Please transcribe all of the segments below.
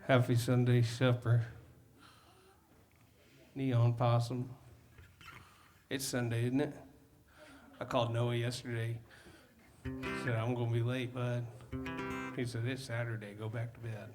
Happy Sunday supper. Neon Possum. It's Sunday, isn't it? I called Noah yesterday. Said, I'm going to be late, bud. He said, it's Saturday. Go back to bed.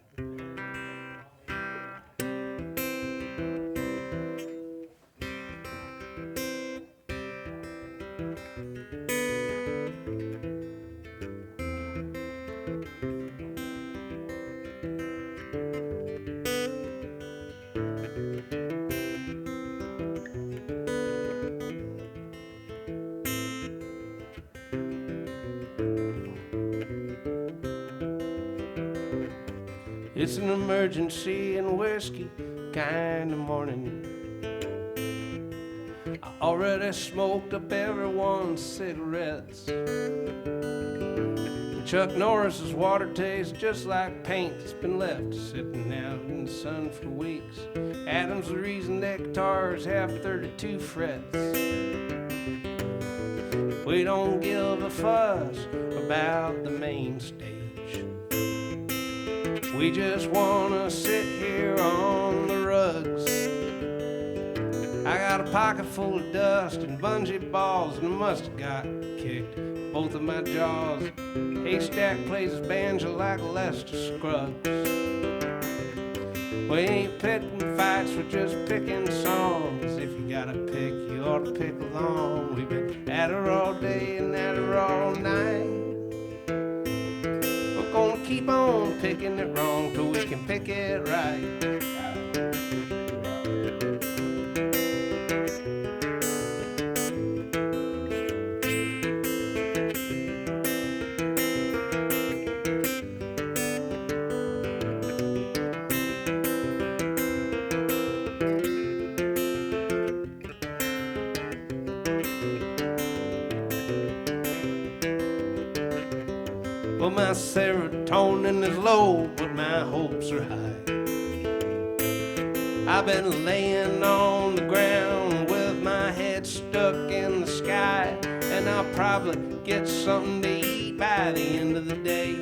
It's an emergency and whiskey kind of morning. I already smoked up everyone's cigarettes. Chuck Norris's water tastes just like paint that's been left sitting out in the sun for weeks. Adam's the reason that guitars have 32 frets. We don't give a fuss about the main stage. We just wanna sit here on the rugs. I got a pocket full of dust and bungee balls, and I must have got kicked both of my jaws. Haystack plays his banjo like Lester Scruggs. We ain't picking fights, we're just picking songs. If you gotta pick, you ought to pick along. We've been at her all day and at her all night. We're gonna keep on picking it wrong till we can pick it right. Well, my serotonin is low, but my hopes are high. I've been laying on the ground with my head stuck in the sky, and I'll probably get something to eat by the end of the day.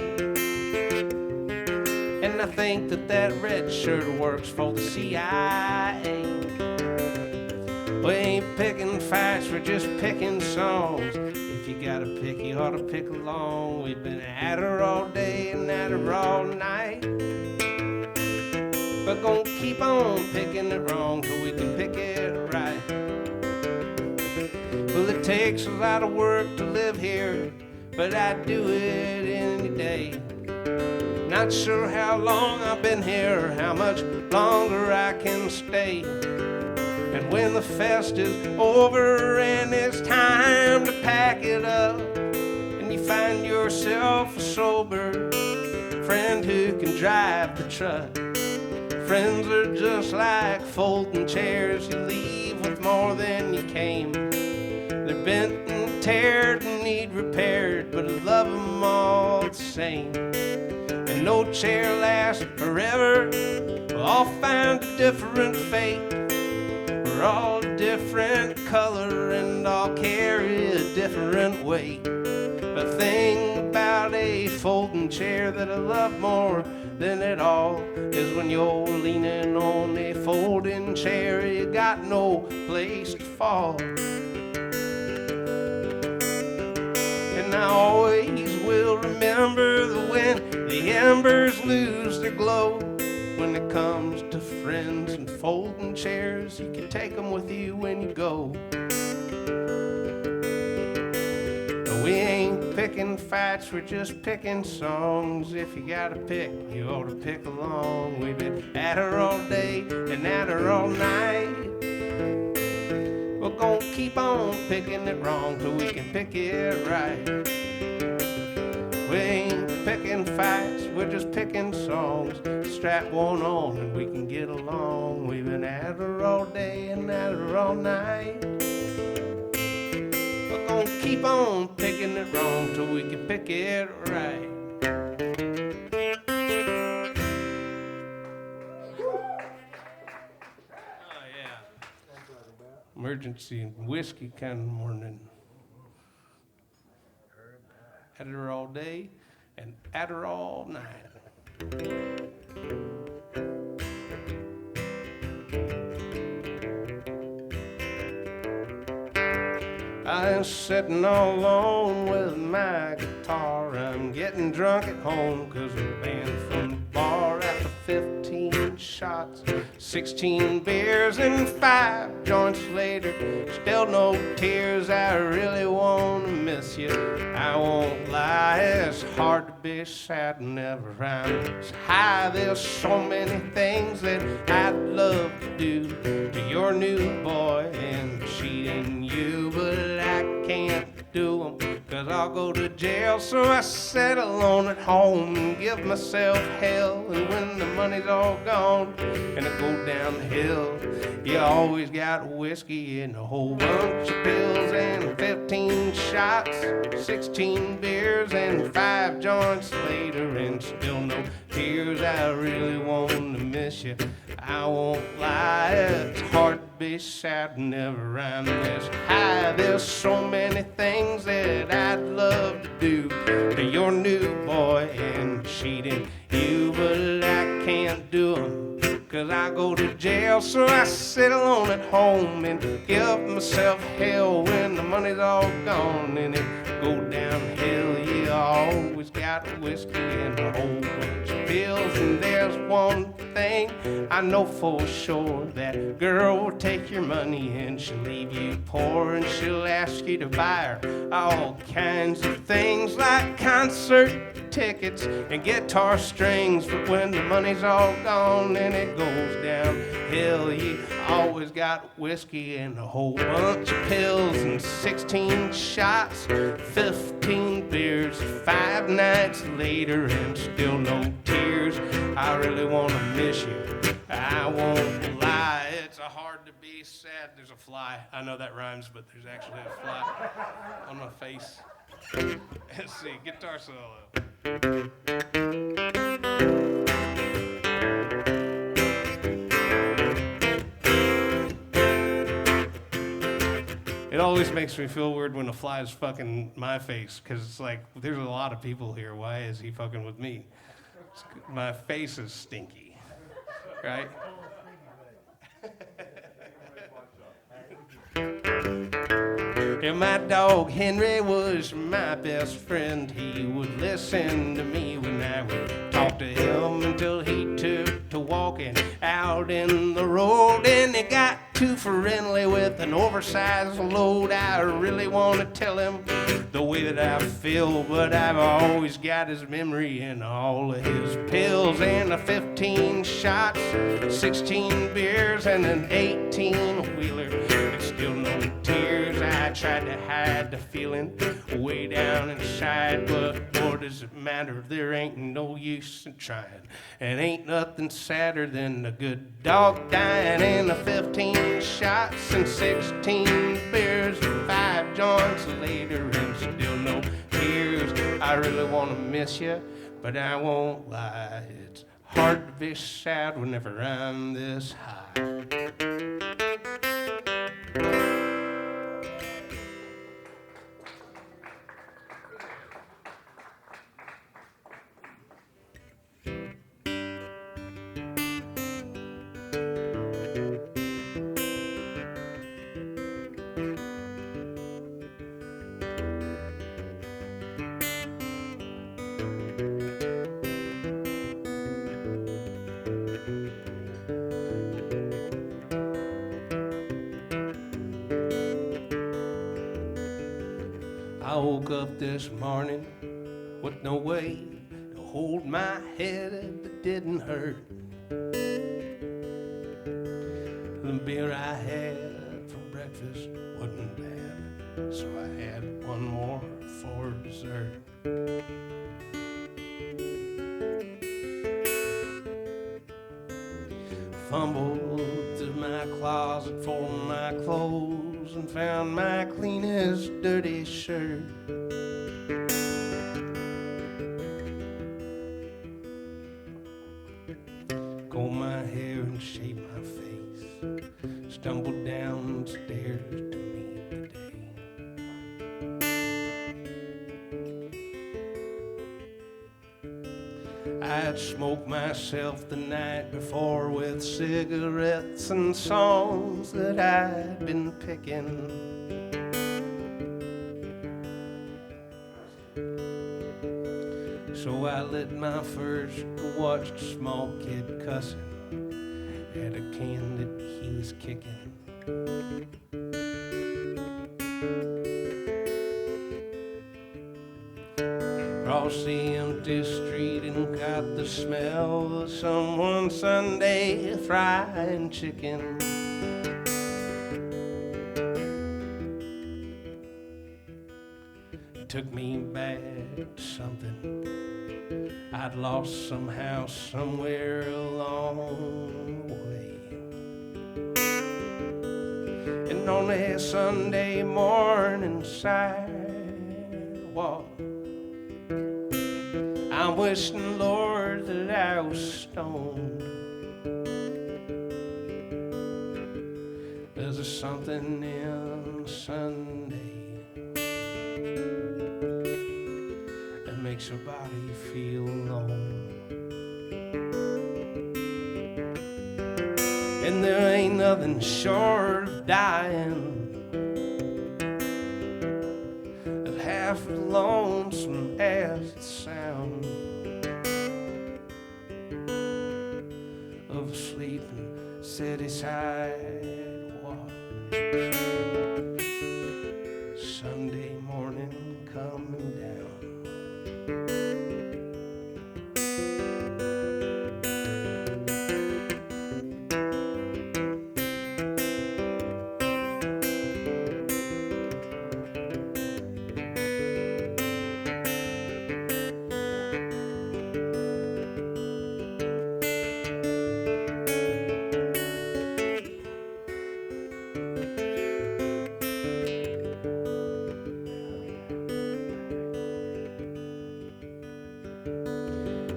And I think that red shirt works for the CIA. We ain't picking fights, we're just picking songs. If you gotta pick, you ought to pick along. We've been at her all day and at her all night. We're gonna keep on picking it wrong till we can pick it right. Well, it takes a lot of work to live here, but I'd do it any day. Not sure how long I've been here or how much longer I can stay. And when the fest is over and it's time to pack it up, and you find yourself a sober friend who can drive the truck. Friends are just like folding chairs. You leave with more than you came. They're bent and teared and need repaired, but I love them all the same. And no chair lasts forever. We'll all find a different fate. We're all a different color and all carry a different weight. The thing about a folding chair that I love more than it all is when you're leaning on a folding chair, you got no place to fall. And I always will remember the when the embers lose their glow. When it comes to friends and folding chairs, you can take them with you when you go. We ain't picking fights, we're just picking songs. If you gotta pick, you ought to pick along. We've been at her all day and at her all night. We're gonna keep on picking it wrong till we can pick it right. We ain't picking fights, we're just picking songs. Strap one on and we can get along. We've been at her all day and at her all night. We're gonna keep on picking it wrong till we can pick it right. Oh yeah. Emergency and whiskey kind of morning. At her all day and at her all night. I'm sitting all alone with my guitar. I'm getting drunk at home 'cause I'm banned from the bar after 15 shots, 16 beers and 5 joints later. Still no tears, I really wanna miss you. I won't lie, it's hard to be sad whenever I'm this high. There's so many things that I'd love to do to your new boy and cheating you, but I can't do them 'cause I'll go to jail. So I settle alone at home and give myself hell. And when the money's all gone and I go downhill, you always got whiskey and a whole bunch of pills and 15 shots, 16 beers and 5 joints later, and still no tears. I really want to miss you. I won't lie, it's hard to be sad whenever I'm this high. There's so many things that I'd love to do to your new boy and cheating you, but I can't do them 'cause I go to jail. So I sit alone at home and give myself hell when the money's all gone and it go downhill. You always got whiskey and a whole bunch of pills. And there's one thing I know for sure, that girl will take your money and she'll leave you poor, and she'll ask you to buy her all kinds of things like concert tickets and guitar strings. But when the money's all gone and it goes downhill, you always got whiskey and a whole bunch of pills and 16 shots, 15 beers, 5 nights later, and still no tears. I really want to miss you. I won't lie, it's hard to be sad. There's a fly. I know that rhymes, but there's actually a fly on my face. Let's see, guitar solo. It always makes me feel weird when a fly is fucking my face, because it's like, there's a lot of people here. Why is he fucking with me? My face is stinky, right? And my dog Henry was my best friend. He would listen to me when I would talk to him until he took to walking out in the road, and he got too friendly with an oversized load. I really want to tell him the way that I feel, but I've always got his memory and all of his pills and a 15 shots, 16 beers and an 18-wheeler. It's still no tears. I tried to hide the feeling way down inside, but what does it matter? There ain't no use in trying, and ain't nothing sadder than a good dog dying. And a 15 shots and 16 beers and 5 joints later, and still no tears. I really want to miss you, but I won't lie, it's hard to be sad whenever I'm this high. I woke up this morning with no way to hold my head that didn't hurt. The beer I had for breakfast wasn't bad, so I had one more for dessert. Fumbled through my closet for my clothes and found my cleanest dirty shirt. Combed my hair and shaved my face, stumbled downstairs to meet the day. I'd smoked myself the night before with cigarettes and songs that I'd been picking. So I lit my first and watched a small kid cussing at a can that he was kicking. Across the empty street and got the smell of someone Sunday frying chicken. It took me back to something I'd lost somehow, somewhere along the way. And on a Sunday morning sidewalk, I'm wishing, Lord, that I was stoned. There's something in Sunday that makes your body feel alone. And there ain't nothing short of dying of half as lonesome as the sound of a sleeping city sidewalk. Sunday morning coming down.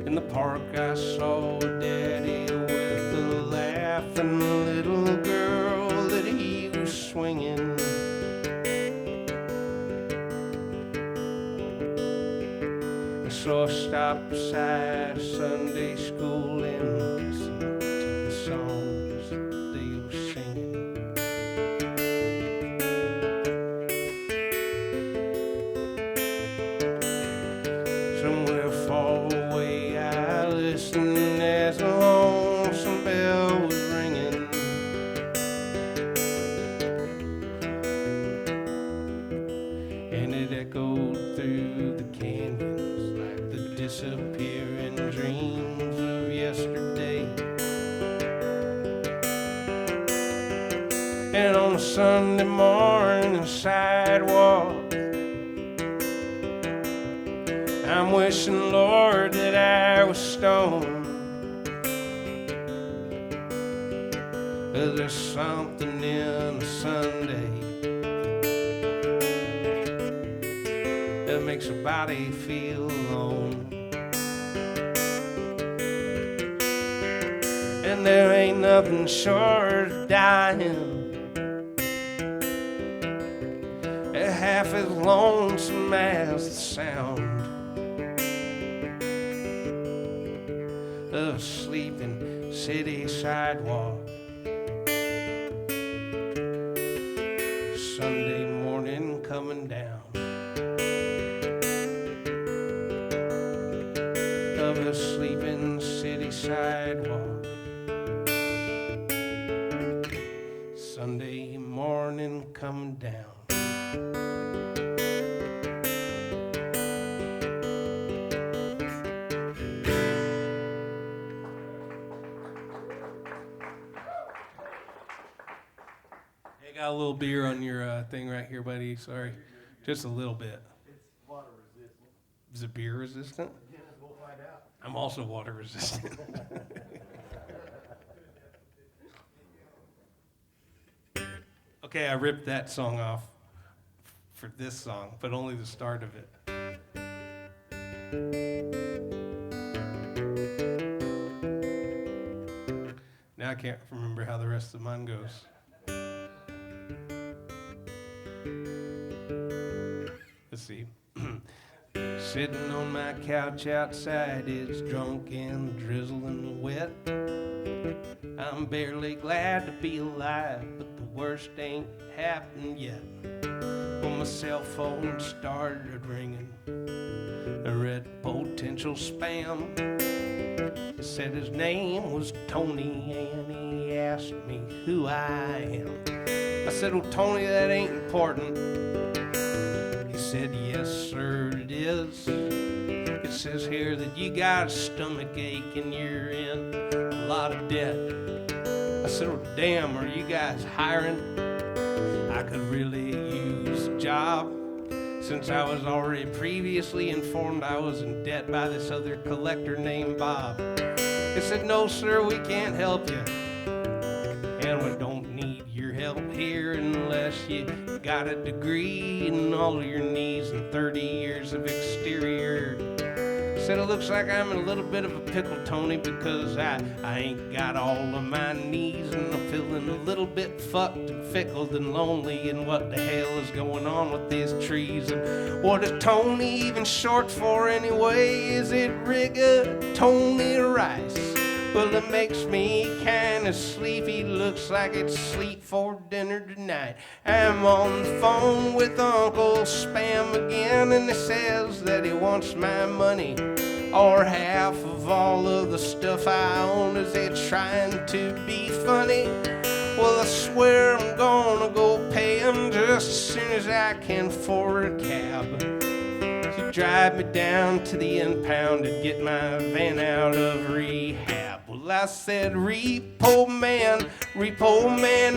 In the park I saw Daddy with a laughing little girl that he was swinging. So I stopped beside Sunday school and listened to the songs they were singing. Somewhere far away I listened as a lonesome bell was ringing. And it echoed through the canyons like the disappearing dreams of yesterday. And on a Sunday morning sidewalk, I'm wishing, Lord, that I was stoned. 'Cause there's something in a Sunday that makes a body feel alone. And there ain't nothing short of dying half as lonesome as the sound of a sleeping city sidewalk. Sunday morning coming down. Of a sleeping city sidewalk. Sunday morning coming down. Hey, got a little beer on your thing right here, buddy. Sorry. Just a little bit. It's water resistant. Is it beer resistant? Yeah, we'll find out. I'm also water resistant. Okay, I ripped that song off for this song, but only the start of it. Now I can't remember how the rest of mine goes. Let's see. Sitting on my couch outside, it's drunk and drizzling wet. I'm barely glad to be alive, but the worst ain't happened yet. When my cell phone started ringing, I read potential spam. He said his name was Tony and he asked me who I am. I said, well, Tony, that ain't important. He said, yes, sir, it is. It says here that you got a stomach ache and you're in a lot of debt. I said, well, damn, are you guys hiring? I could really use a job since I was already previously informed I was in debt by this other collector named Bob. He said, no, sir, we can't help you. And we don't need your help here unless you got a degree in all of your knees and 30 years of exterior. Said, it looks like I'm in a little bit of a pickle, Tony, because I ain't got all of my knees and I'm feeling a little bit fucked and fickle and lonely, and what the hell is going on with these trees? And what is Tony even short for anyway? Is it rigatoni rice? Well, it makes me kinda sleepy. Looks like it's sleep for dinner tonight. I'm on the phone with Uncle Spam again, and he says that he wants my money, or half of all of the stuff I own. Is he trying to be funny? Well, I swear I'm gonna go pay him just as soon as I can afford a cab to drive me down to the impound and get my van out of rehab. Well, I said, repo man,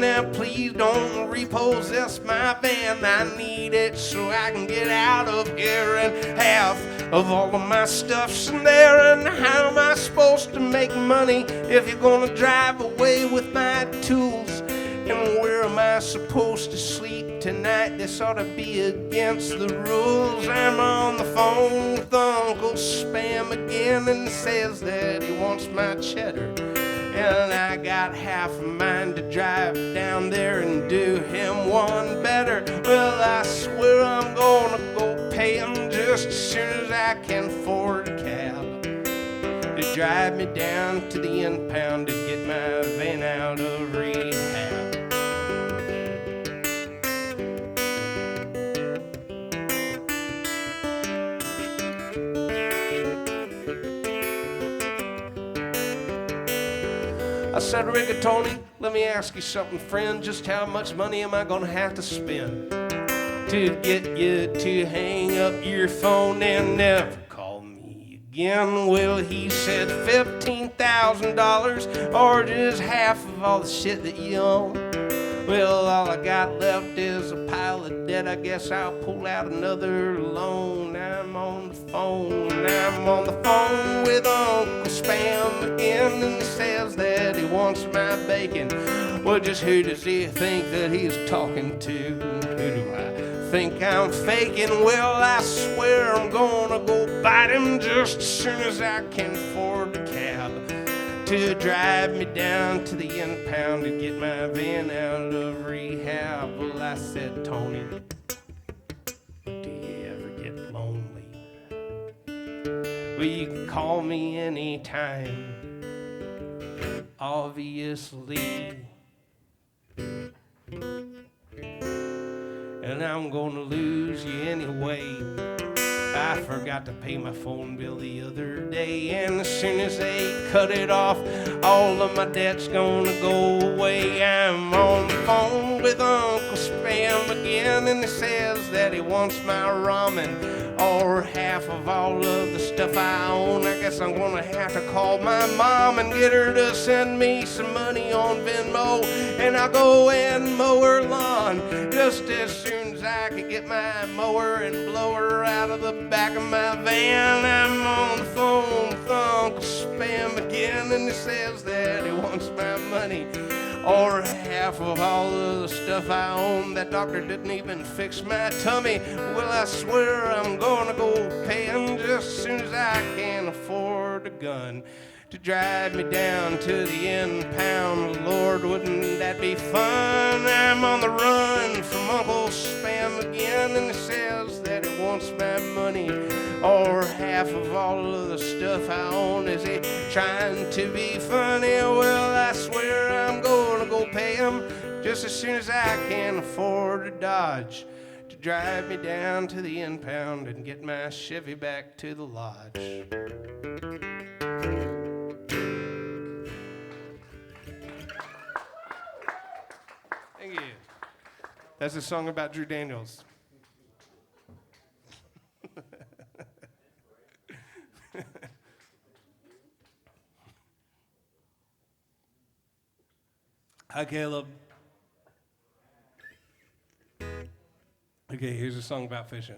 now please don't repossess my van. I need it so I can get out of here, and half of all of my stuff's in there. And how am I supposed to make money if you're gonna drive away with my tools? And where am I supposed to sleep tonight? This ought to be against the rules. I'm on the phone with Uncle Spam again, and he says that he wants my cheddar, and I got half a mind to drive down there and do him one better. Well, I swear I'm gonna go pay him just as soon as I can afford a cab to drive me down to the impound to get my van out of rehab. I said, rigatoni, let me ask you something, friend. Just how much money am I gonna have to spend to get you to hang up your phone and never call me again? Well, he said $15,000 or just half of all the shit that you own. Well, all I got left is a pile of debt. I guess I'll pull out another loan. I'm on the phone with Uncle Spam again, and he says that he wants my bacon. Well, just who does he think that he's talking to? Who do I think I'm faking? Well, I swear I'm gonna go bite him just as soon as I can afford a cab to drive me down to the impound to get my van out of rehab. Well, I said, Tony, do you ever get lonely? Well, you can call me anytime, obviously. And I'm gonna lose you anyway. I forgot to pay my phone bill the other day, and as soon as they cut it off, all of my debt's gonna go away. I'm on the phone with Uncle Spam again, and he says that he wants my ramen, or half of all of the stuff I own. I guess I'm gonna have to call my mom and get her to send me some money on Venmo, and I'll go and mow her lawn just as soon as I can get my mower and blow her out of the back of my van. I'm on the phone with Uncle Spam again, and he says that he wants my money, or half of all of the stuff I own. That doctor didn't even fix my tummy. Well, I swear I'm gonna go pay him just as soon as I can afford a gun to drive me down to the impound. Lord, wouldn't that be fun? I'm on the run from Uncle Spam again, and he says that he wants my money, or half of all of the stuff I own. Is he trying to be funny? Well, I swear I'm gonna go pay him just as soon as I can afford a Dodge to drive me down to the impound and get my Chevy back to the lodge. Thank you. That's a song about Drew Daniels. Hi, Caleb. Okay, here's a song about fishing.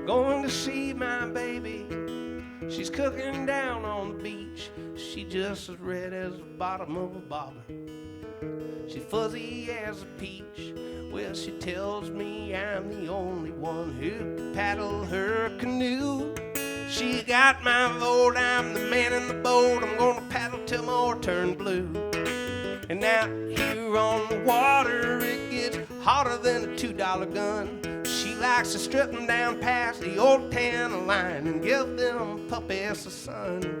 Going to see my baby. She's cooking down on the beach. She just as red as the bottom of a bobber. She's fuzzy as a peach. Well, she tells me I'm the only one who can paddle her canoe. She got my vote, I'm the man in the boat. I'm gonna paddle till my oar turn blue. And out here on the water, it gets hotter than a $2 gun. She likes to strip them down past the old tan line and give them puppies a son.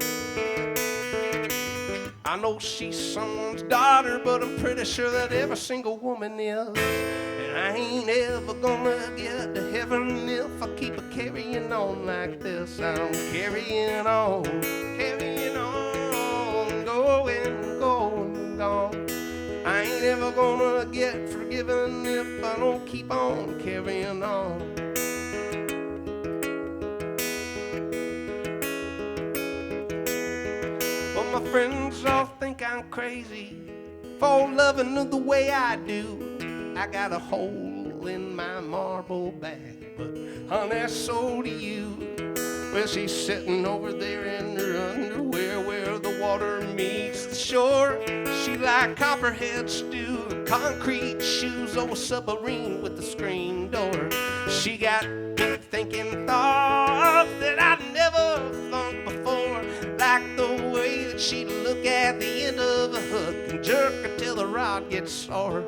I know she's someone's daughter, but I'm pretty sure that every single woman is. And I ain't ever gonna get to heaven if I keep carrying on like this. I'm carrying on, going, gone. I ain't ever gonna get forgiven if I don't keep on carrying on. Well, my friends all think I'm crazy for loving her the way I do. I got a hole in my marble bag, but honey, so do you. Well, she's sitting over there in her underwear where the water meets the shore. She like copperhead stew, concrete shoes, old submarine with the screen door. She got me thinking thoughts that I'd never thought before, like the way that she'd look at the end of a hook and jerk until the rod gets sore.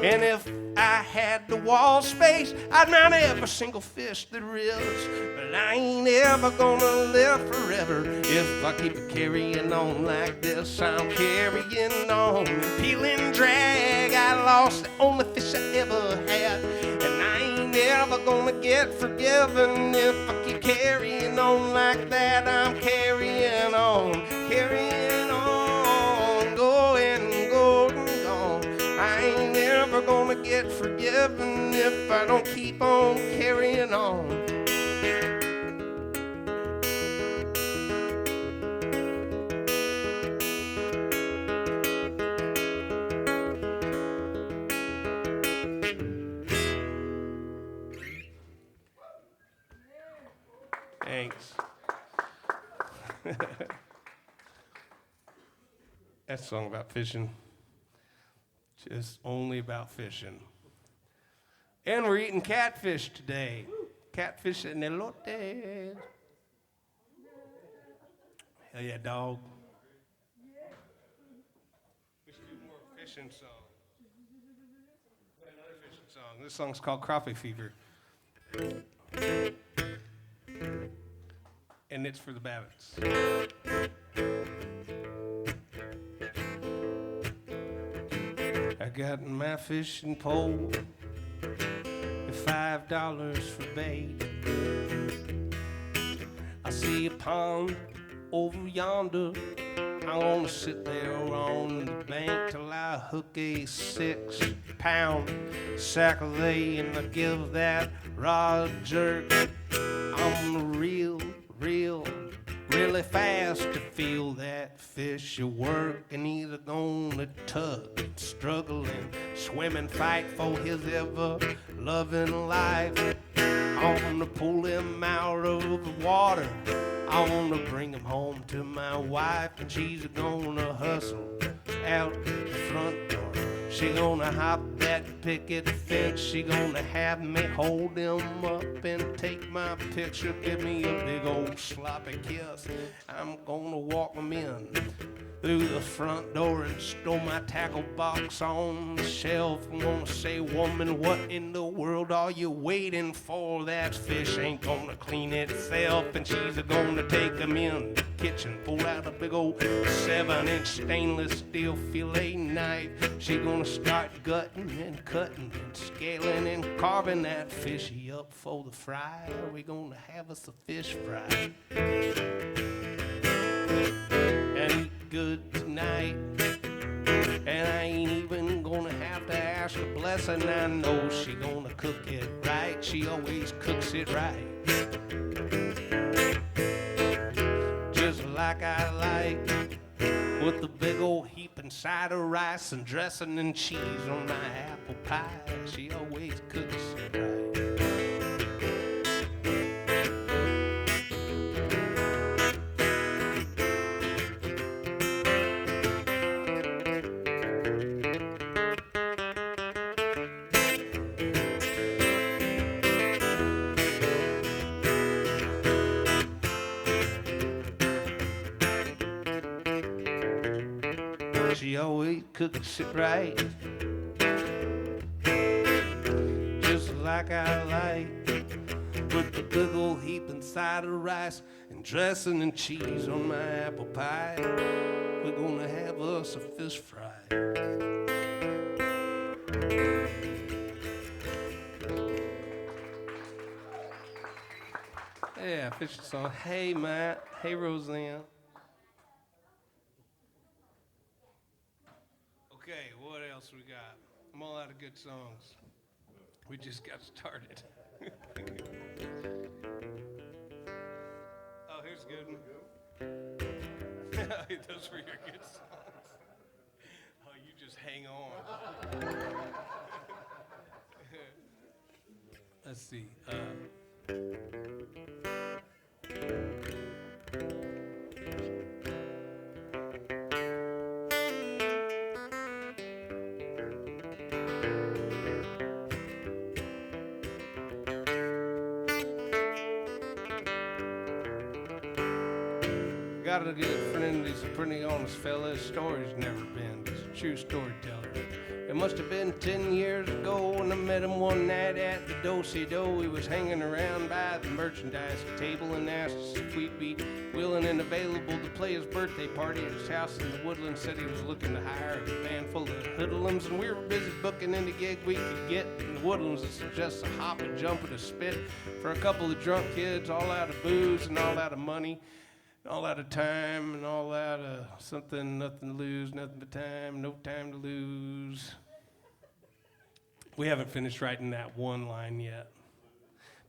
And if I had the wall space, I'd mount every single fish there is. But I ain't ever gonna live forever if I keep carrying on like this. I'm carrying on, peeling drag. I lost the only fish I ever had, and I ain't ever gonna get forgiven if I keep carrying on like that. I'm carrying on, going, gone. I ain't never gonna get forgiven if I don't keep on carrying on. Thanks. That song about fishing. Just only about fishing. And we're eating catfish today. Catfish and elote. Hell yeah, dog. We should do more fishing songs. Another fishing song. This song's called Crappie Fever. And it's for the Babbitts. I got my fishing pole at $5 for bait. I see a pond over yonder. I'm gonna sit there on the bank till I hook a 6-pound sack of lay, and I give that rod a jerk. I'm really fast to feel that fish a work, and either gonna tug, struggle, and swim and fight for his ever loving life. I wanna pull him out of the water. I wanna bring him home to my wife, and she's gonna hustle out the front door. She gonna hop that picket fence. She gonna have me hold him up and take my picture. Give me a big old sloppy kiss. I'm gonna walk him in through the front door and stole my tackle box on the shelf. I'm gonna say, woman, what in the world are you waiting for? That fish ain't gonna clean itself, and she's gonna take him in the kitchen, pull out a big old 7-inch stainless steel fillet knife. She gonna start gutting and cutting and scaling and carving that fishy up for the fry. We gonna have us a fish fry and eat good tonight. And I ain't even gonna have to ask a blessing. I know she gonna cook it right. She always cooks it right, just like I like, with a big old heaping side of rice and dressing and cheese on my apple pie. She always cooks it right. She always cooks it right, just like I like, with a big old heaping side of rice and dressing and cheese on my apple pie. We're gonna have us a fish fry. Yeah, fish song. Hey, Matt. Hey, Roseanne. Okay, what else we got? I'm all out of good songs. We just got started. Oh, here's a good one. Those were your good songs. Oh, you just hang on. Let's see. Got a good friend, he's a pretty honest fella. His story's never been, he's a true storyteller. It must have been 10 years ago when I met him one night at the Do-Si-Do. He was hanging around by the merchandise table and asked us if we'd be willing and available to play his birthday party at his house in the Woodlands. Said he was looking to hire a band full of hoodlums, and we were busy booking any gig we could get in the Woodlands. It's just a hop and jump and a spit for a couple of drunk kids, all out of booze and all out of money. All out of time and all out of something, nothing to lose, nothing but time, no time to lose. We haven't finished writing that one line yet.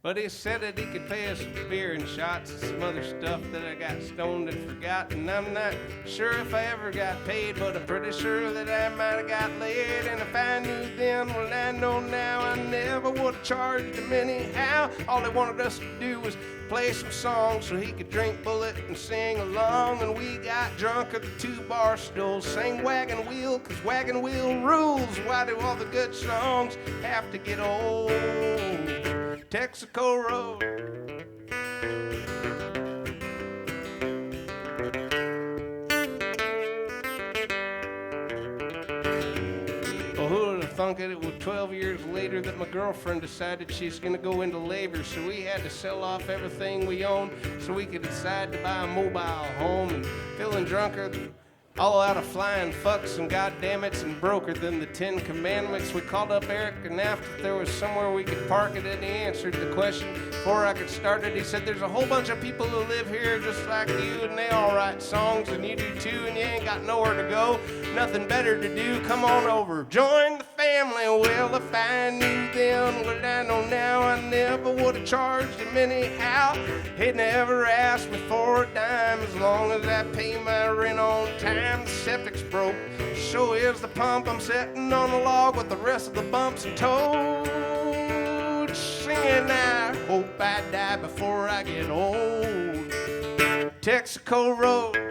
But he said that he could pay us beer and shots and some other stuff that I got stoned and forgot. And I'm not sure if I ever got paid, but I'm pretty sure that I might have got laid. And if I knew then what I know now, I never would have charged him anyhow. All he wanted us to do was play some songs so he could drink bullet and sing along. And we got drunk at the 2 bar stools, sang Wagon Wheel, 'cause Wagon Wheel rules. Why do all the good songs have to get old? Texaco Road. Well, who would have thunk it? It was 12 years later that my girlfriend decided she's going to go into labor, so we had to sell off everything we owned so we could decide to buy a mobile home. And feeling drunker, all out of flying fucks and goddammits and broker than the 10 Commandments, we called up Eric and asked if there was somewhere we could park it, and he answered the question before I could start it. He said, there's a whole bunch of people who live here just like you, and they all write songs, and you do too, and you ain't got nowhere to go, nothing better to do. Come on over, join the family. Well, if I knew then what I know now, I never would have charged him anyhow. He never asked me for a dime as long as I pay my rent on time. The septic's broke, so is the pump. I'm sitting on a log with the rest of the bumps and toads, singing I hope I die before I get old. Texaco Road.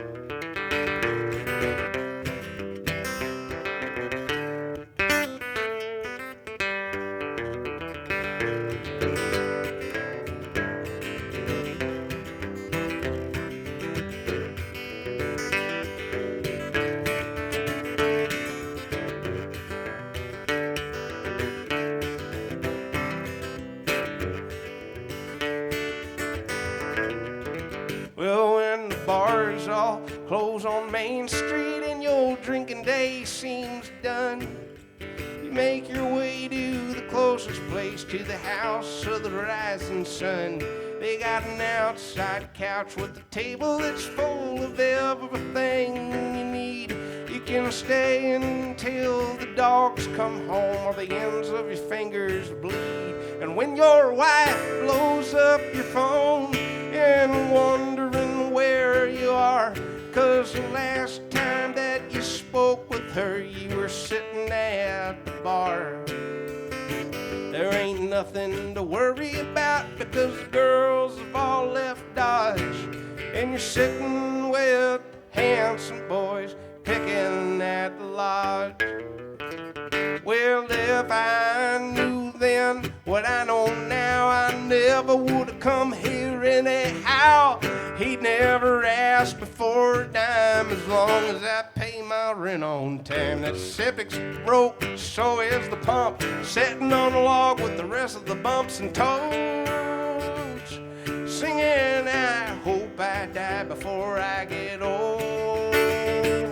Main Street and your drinking day seems done. You make your way to the closest place to the house of the rising sun. They got an outside couch with a table that's full of everything you need. You can stay until the dogs come home or the ends of your fingers bleed. And when your wife blows up your phone and wondering where you are, 'cause the last time that you spoke with her, you were sitting at the bar. There ain't nothing to worry about because the girls have all left Dodge, and you're sitting with handsome boys picking at the lodge. Well, if I knew then what I know now, I never would have come here anyhow. He'd never ask me for a dime as long as I pay my rent on time. That septic's broke, so is the pump, sitting on a log with the rest of the bumps and toads, singing, I hope I die before I get old.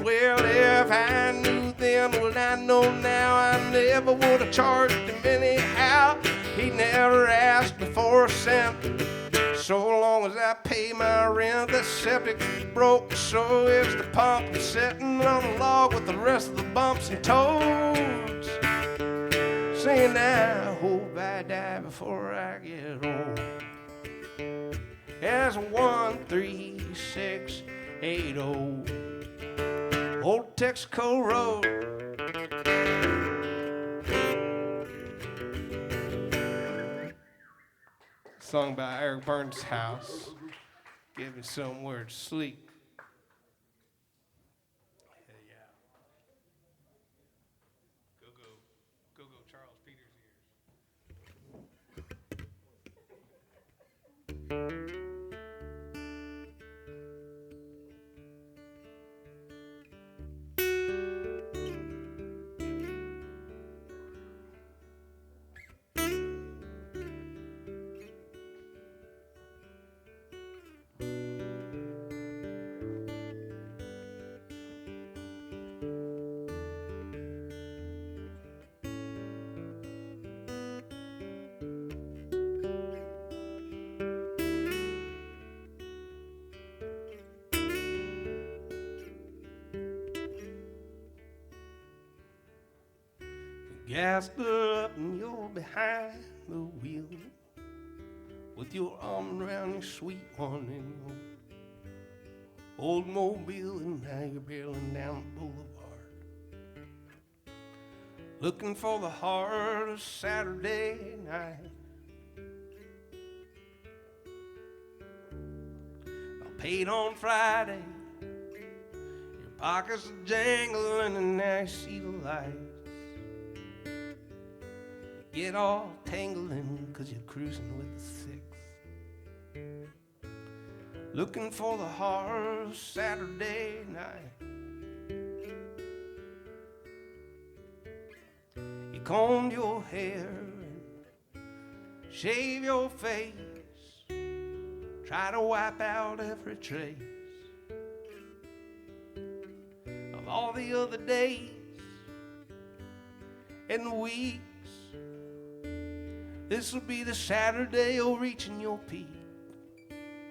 Well, if I knew then what I know now, I never would have charged him anyhow. He never asked me for a cent, so long as I pay my rent. The septic's broke, so is the pump, sitting on a log with the rest of the bumps and toads, saying I hope I die before I get old. As 13680 Old Texaco Road. Sung by Eric Burns' house. Give me somewhere to sleep. Yeah. Go, Charles Peters ears. Gassed up and you're behind the wheel with your arm around your sweet one in your old mobile, and now you're barreling down the boulevard, looking for the heart of Saturday night. I paid on Friday, your pockets are jangling, and now you see the light. Get all tangling 'cause you're cruising with the six, looking for the heart of Saturday night. You combed your hair and shave your face, try to wipe out every trace of all the other days and the weeks. This'll be the Saturday of reaching your peak,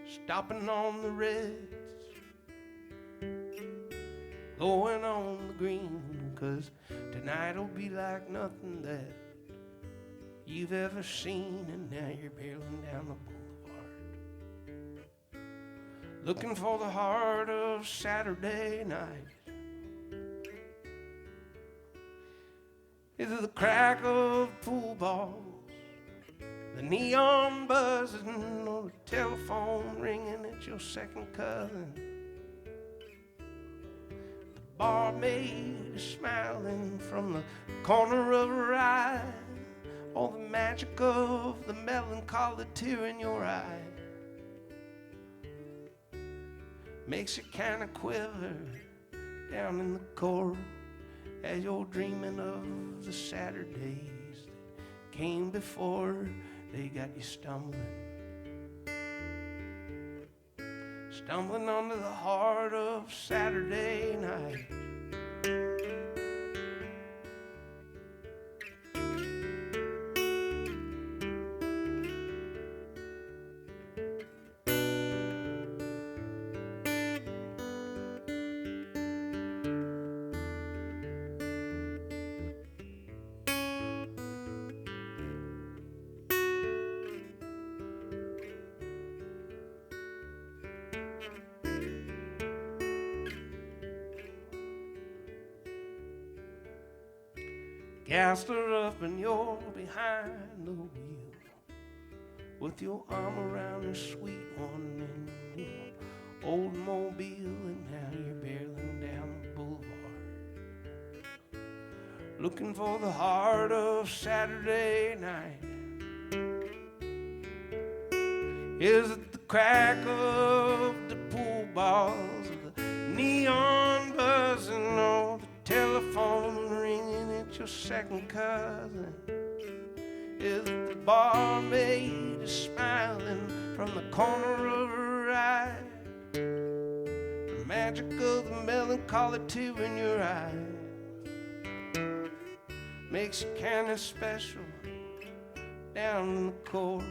stopping on the reds, going on the green, 'cause tonight'll be like nothing that you've ever seen. And now you're barreling down the boulevard, looking for the heart of Saturday night. Is it the crack of pool balls, the neon buzzing, or the telephone ringing at your second cousin? The barmaid is smiling from the corner of her eye, or the magic of the melancholy tear in your eye makes you kind of quiver down in the core as you're dreaming of the Saturdays that came before they got you stumbling stumbling onto the heart of Saturday night. Gassed up and you're behind the wheel, with your arm around your sweet one in your old mobile, and now you're barreling down the boulevard, looking for the heart of Saturday night. Is it the crack of the pool balls, or the neon buzzing, or the telephone ringing at your second cousin? Is it the barmaid smiling from the corner of her eye? The magic of the melancholy tear in your eye makes you kinda special down in the court,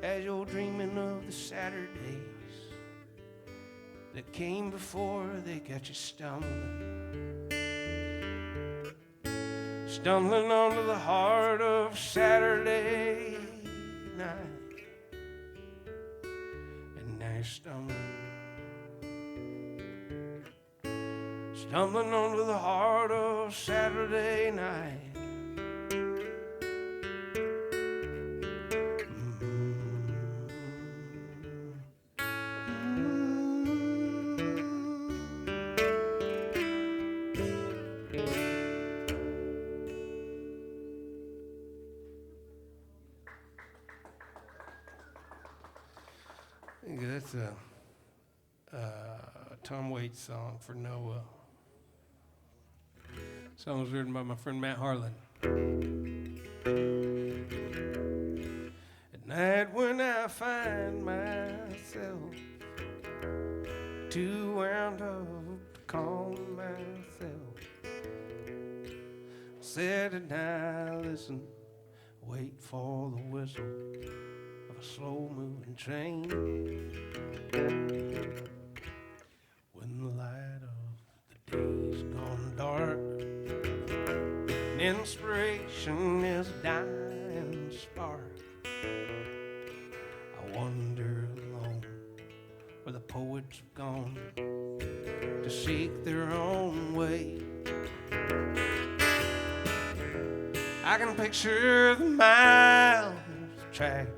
as you're dreaming of the Saturdays that came before they got you stumbling onto the heart of Saturday night. And now you're stumbling onto the heart of Saturday night. That's a Tom Waits song for Noah. The song was written by my friend Matt Harlan. At night when I find myself too wound up to calm myself, sit and I listen, wait for the whistle of a slow-moving train. When the light of the day's gone dark and inspiration is a dying spark, I wander alone where the poets have gone to seek their own way. I can picture the miles of track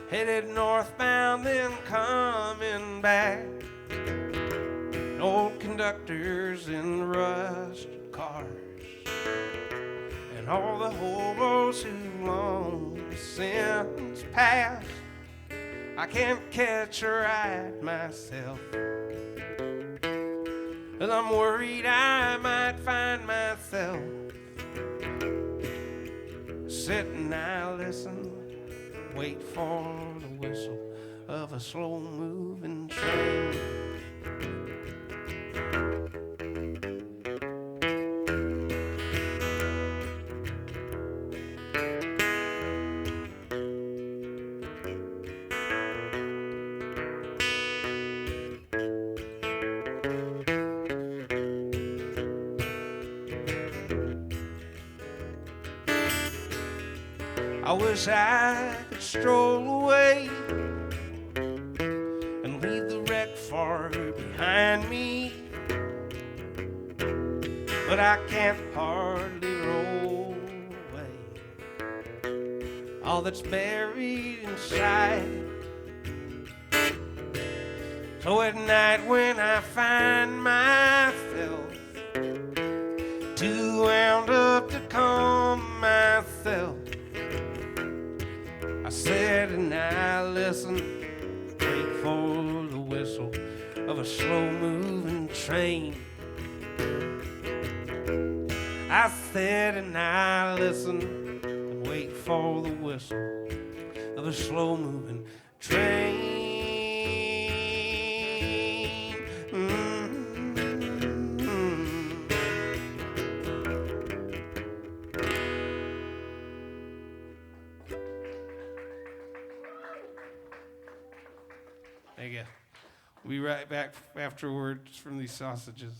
headed northbound, then coming back. Old conductors in rusted cars, and all the hobos who long since passed. I can't catch a ride myself, 'cause I'm worried I might find myself sitting, I listen, wait for the whistle of a slow-moving train. I wish I could stroll away and leave the wreck far behind me, but I can't hardly roll away all that's buried inside. So at night when I find myself too wound up to calm myself, I sit and I listen, wait for the whistle of a slow-moving train. I sit and I listen and wait for the whistle of a slow-moving train. There you go. We'll be right back afterwards from these sausages.